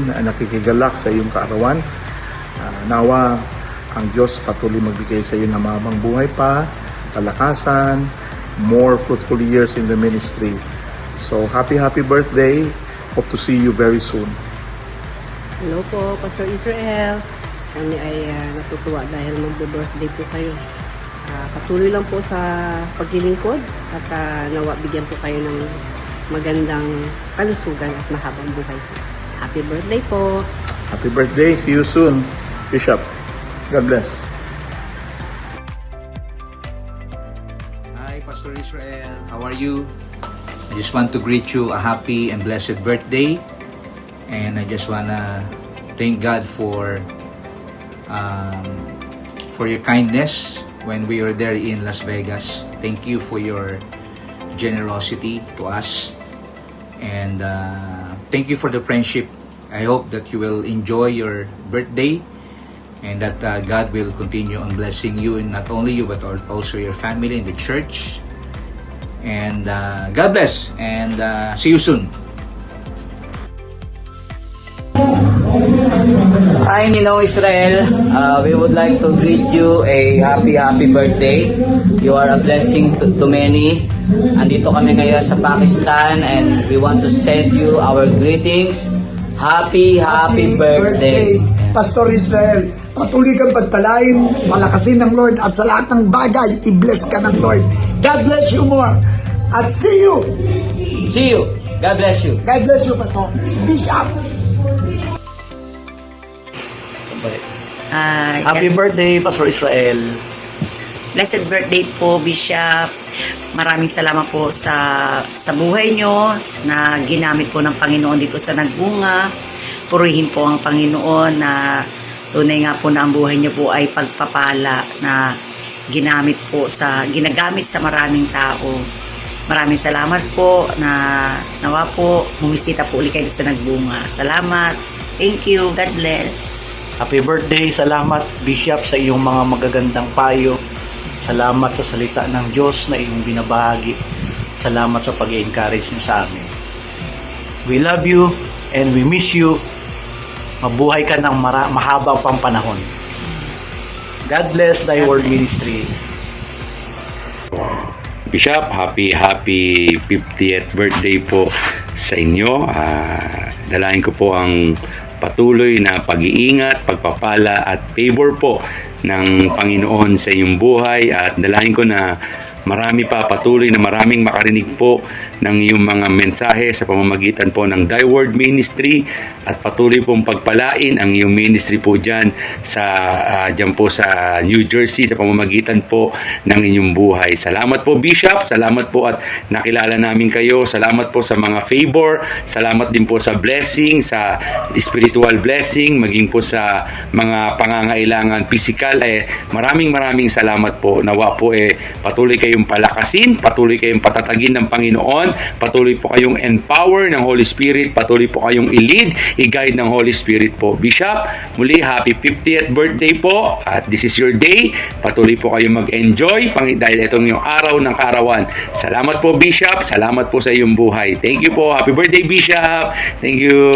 nakikigalak sa iyong kaarawan. Nawa ang Diyos patuloy magbigay sa iyo ng mahabang buhay pa, kalakasan, more fruitful years in the ministry. So happy birthday. Hope to see you very soon. Hello po, Pastor Israel. Kami ay natutuwa dahil mag-birthday po kayo. Patuloy lang po sa paglilingkod at nawa bigyan po kayo ng magandang kalusugan at mahabang buhay. Happy birthday po! Happy birthday. See you soon, Bishop. God bless. Hi, Pastor Israel. How are you? I just want to greet you a happy and blessed birthday. And I just wanna thank God for your kindness when we were there in Las Vegas. Thank you for your generosity to us. And thank you for the friendship. I hope that you will enjoy your birthday and that God will continue on blessing you, and not only you but also your family and the church. And God bless, and see you soon. Hi, Ninong Israel. We would like to greet you a happy birthday. You are a blessing to many. Andito kami ngayon sa Pakistan and we want to send you our greetings. Happy birthday. Pastor Israel, patuloy kang pagpalain, palakasin ng Lord at sa lahat ng bagay, i-bless ka ng Lord. God bless you more. At see you. See you. God bless you. God bless you, Pastor. Bishop. Happy birthday, Pastor Israel. Blessed birthday po, Bishop. Maraming salamat po sa buhay nyo na ginamit po ng Panginoon dito sa Nagbunga. Purihin po ang Panginoon na tunay nga po na ang buhay nyo po ay pagpapala na ginagamit sa maraming tao. Maraming salamat po na nawa po bumisita po ulit kayo sa Nagbunga. Salamat. Thank you. God bless. Happy birthday. Salamat, Bishop, sa iyong mga magagandang payo. Salamat sa salita ng Diyos na iyong binabahagi. Salamat sa pag-encourage niyo sa amin. We love you and we miss you. Mabuhay ka ng mahaba pang panahon. God bless Thy Word Ministry. Bishop, happy 50th birthday po sa inyo. Dalayan ko po ang patuloy na pag-iingat, pagpapala at favor po ng Panginoon sa iyong buhay, at dalayan ko na maraming makarinig po ng iyong mga mensahe sa pamamagitan po ng Thy Word Ministry, at patuloy pong pagpalain ang iyong ministry po dyan po sa New Jersey sa pamamagitan po ng inyong buhay. Salamat po, Bishop. Salamat po at nakilala namin kayo. Salamat po sa mga favor. Salamat din po sa blessing, sa spiritual blessing, maging po sa mga pangangailangan physical. Maraming salamat po. Nawa po patuloy kayong palakasin, patuloy kayong patatagin ng Panginoon, patuloy po kayong empower ng Holy Spirit, patuloy po kayong i-lead, i-guide ng Holy Spirit po. Bishop, muli happy 50th birthday po, at this is your day. Patuloy po kayong mag-enjoy dahil itong yung araw ng kaarawan. Salamat po, Bishop. Salamat po sa iyong buhay. Thank you po. Happy birthday, Bishop. Thank you.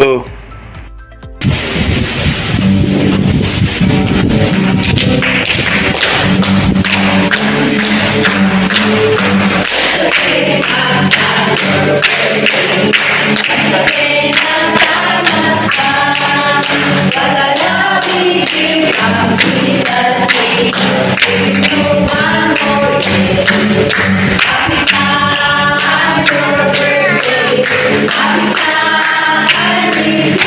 Happy time,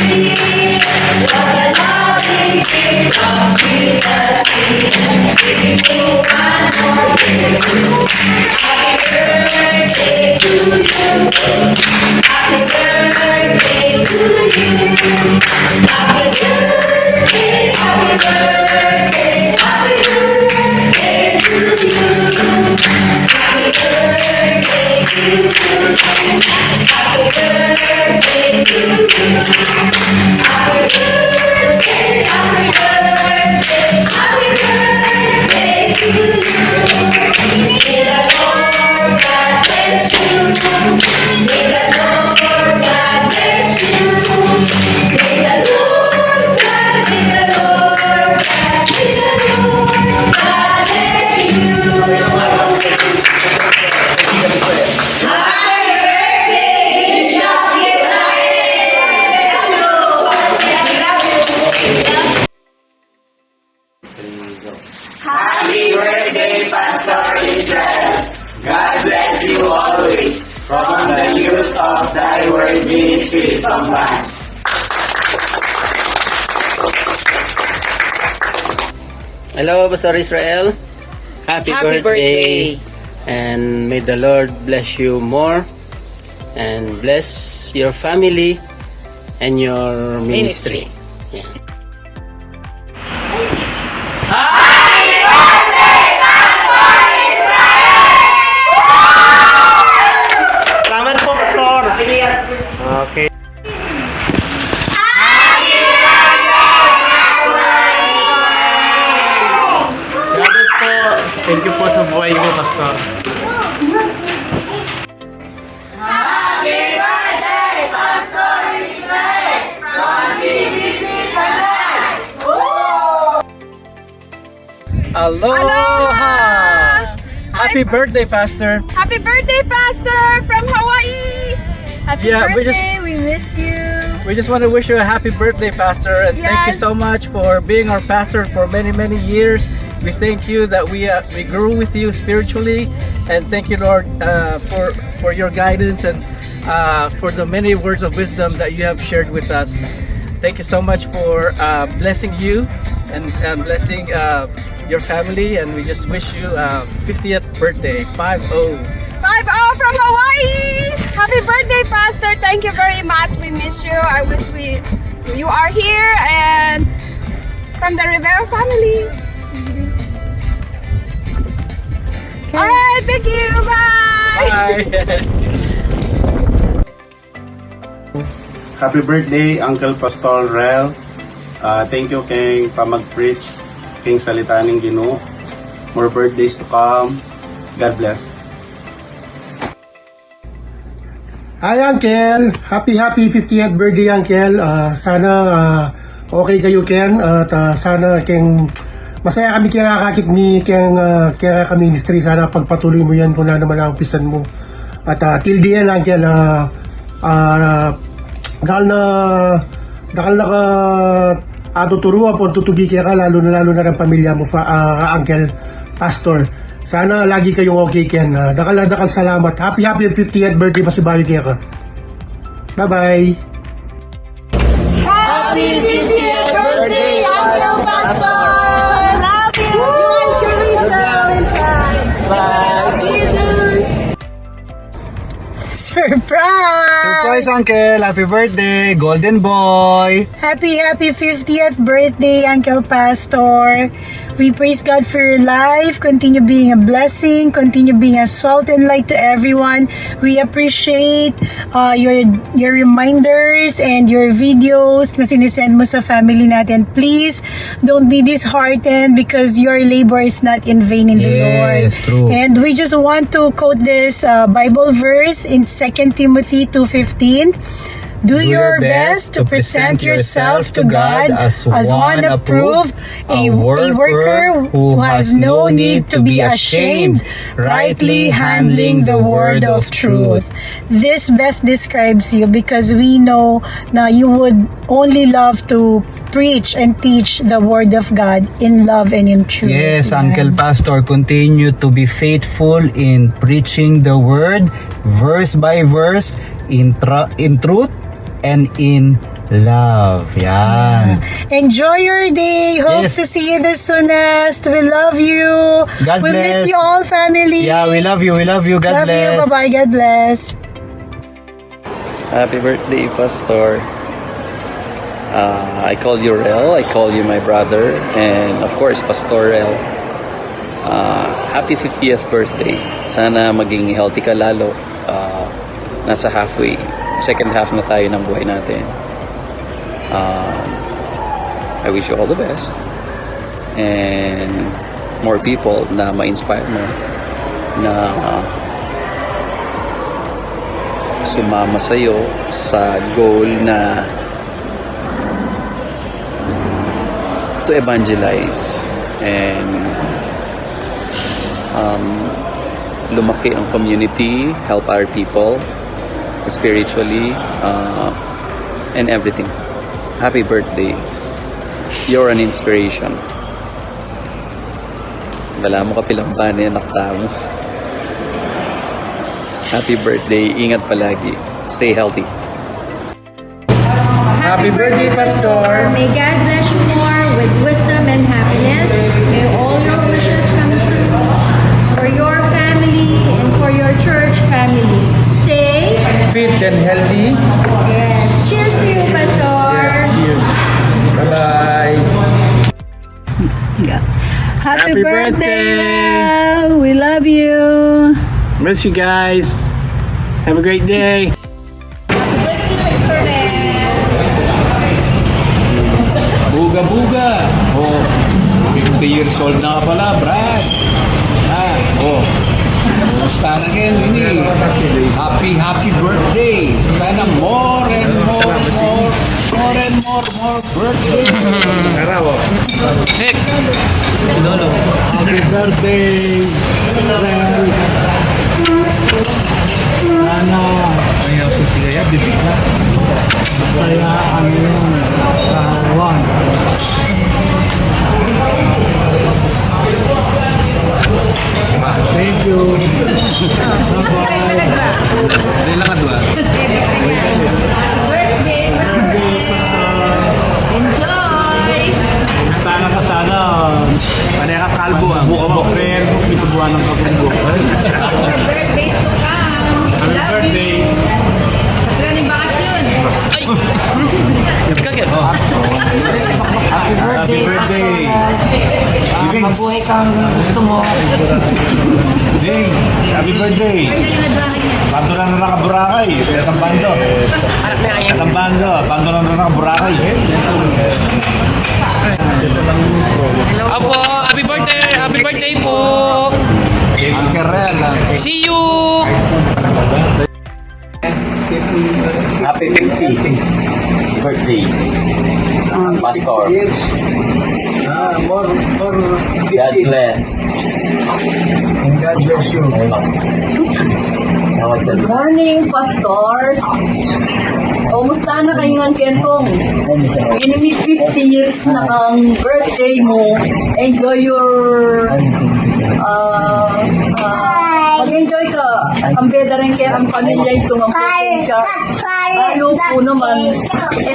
Happy birthday, Pastor Israel. God bless you always. From the youth of Thy Word Ministry, Pamban. Hello, Pastor Israel. Happy birthday. And may the Lord bless you more and bless your family and your ministry. Salamat po, Pastor. Okay. God bless po. Thank you po sa buhay mo, Pastor. Aloha! Happy birthday, Pastor. Happy birthday, Pastor, from Hawaii! Happy Yeah, birthday, we miss you. We just want to wish you a happy birthday, Pastor, and thank you Yes. so much for being our pastor for many, many years. We thank you that we grew with you spiritually, and thank you, Lord, for your guidance and for the many words of wisdom that you have shared with us. Thank you so much for blessing you and blessing your family, and we just wish you 50th birthday, 5-0. 5-0 from Hawaii! Happy birthday, Pastor. Thank you very much. We miss you. I wish you are here and from the Rivera family. Alright, thank you. Bye! Happy birthday, Uncle Pastor Rel. Thank you kay pamag-preach king salita ng Ginoo. More birthdays to come. God bless. Hi Uncle! Happy 50th birthday Uncle! Sana okay kayo Ken at sana keng masaya kami kaya kakit ni kaya kami ministry. Sana pagpatuloy mo yan kung na naman ang pisan mo. At till the end Uncle, dahil na ka tuturuan po tutugi kaya ka lalo na ng pamilya mo Uncle Pastor. Sana lagi kayong okay Ken. Dakal salamat. Happy 50th birthday pa si Bayo kaya ka. Bye-bye. Happy 50th birthday, Uncle Pastor! Love you! You and Chorizo! Bye! See you soon! Surprise! Surprise, Uncle! Happy birthday, Golden Boy! Happy 50th birthday, Uncle Pastor. We praise God for your life. Continue being a blessing. Continue being a salt and light to everyone. We appreciate your reminders and your videos na sinisend mo sa family natin. Please, don't be disheartened because your labor is not in vain in the Lord. True. And we just want to quote this Bible verse in 2 Timothy 2:15. Do your best to present yourself to God as one approved, a worker who has no need to be ashamed, rightly handling the word of truth. This best describes you because we know na you would only love to preach and teach the word of God in love and in truth. Yes, Amen. Uncle Pastor, continue to be faithful in preaching the word, verse by verse, in truth and in love. Yan. Enjoy your day. Hope Yes. to see you the soonest. We love you. God we bless. miss you all, family. Yeah, we love you. We love you. God love bless. you. Bye-bye. God bless. Happy birthday, Pastor. I call you Rel. I call you my brother. And of course, Pastor Rel. Happy 50th birthday. Sana maging healthy ka lalo. Nasa second half na tayo ng buhay natin. I wish you all the best. And more people na ma-inspire mo na sumama sa'yo sa goal na to evangelize and lumaki ang community, help our people spiritually and everything. Happy birthday. You're an inspiration. Wala mo kapilamban yan, nakta mo. Happy birthday. Ingat palagi. Stay healthy. Happy birthday, Pastor! May God bless you more with wisdom and happiness. May all your wishes come true for your family and for your church family. Stay Fit and healthy. yes. Cheers to you, Pastor. Cheers. Bye-bye. Happy birthday! We love you. Miss you guys. Have a great day. Buga-buga. Oh, 50 years old na ka pala, Brad. Oh. Kumusta na kayo, Winnie? Happy birthday. Sana more and more birthday. Araw. Next. Lolo. Happy birthday. Sana ayaw sa sigaya, bibig na. Masaya ang iyong kawan. Thank you. Hindi lang nga doon. Sana ka sana. Panay ka kalbo ah. Buka mo. Pitubuhan ng kapunggo. Birthdays to come. Happy birthday. Maraming bakasyon. Happy birthday. Mabuhay kang gusto mo. Ding, happy birthday. Bando na ka Boracay. Katang bando. Katang bando. Bando na ka Boracay. Opo, happy birthday! Happy birthday po! See you! Happy 50th birthday, Pastor. God bless. God bless you. Good Morning, Pastor. Kumusta na kayo ng Kentong? Inimit 50 years na ang birthday mo. Enjoy your... mag-enjoy ka. Ang beda rin kaya ang pamilya ito ng potensya. Lalo po naman,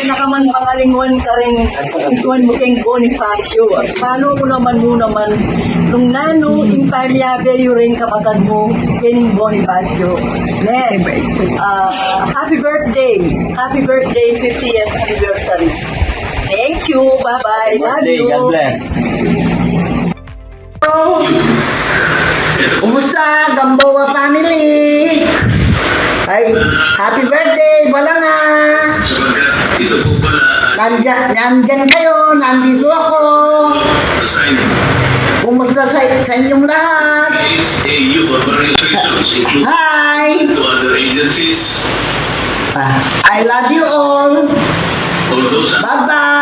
nakaman pangalingon ka rin ituan mo keng Bonifacio. At paano ko naman mo naman nung nano, impalyabe yung rin kapatid mo, kening Bonifacio. Happy birthday. Happy birthday, 50th anniversary. Thank you. Bye-bye. Love you. God bless. Kumusta, Gamboa family? Ay, happy birthday, Balanga! Nandyan kayo, nandito ako. Kumusta sa inyong lahat? Hi! I love you all. Bye-bye!